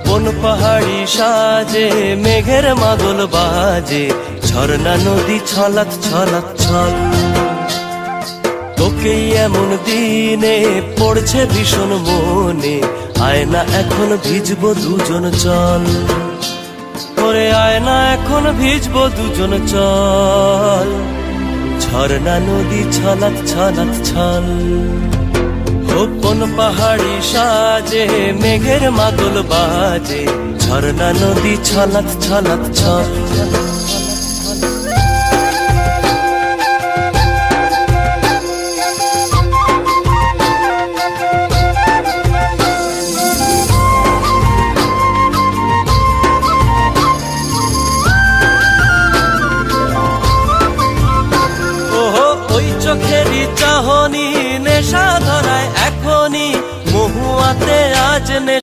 কোন পাহাড়ি সাজে মেঘের মাদল বাজে, ঝর্ণা নদী ছলাৎ ছলাৎ ছল। তোকেই এমন দিনে পড়ছে ভীষণ মনে, আয় না এখন ভিজবো দুজন চল। ওরে আয় না এখন ভিজবো দুজন চল, ঝর্ণা নদী ছলাৎ ছলাৎ ছল। কোন পাহাড়ি সাজে মেঘের মাদল বাজে, ঝর্ণা নদী ছলাৎ ছলাৎ ছল।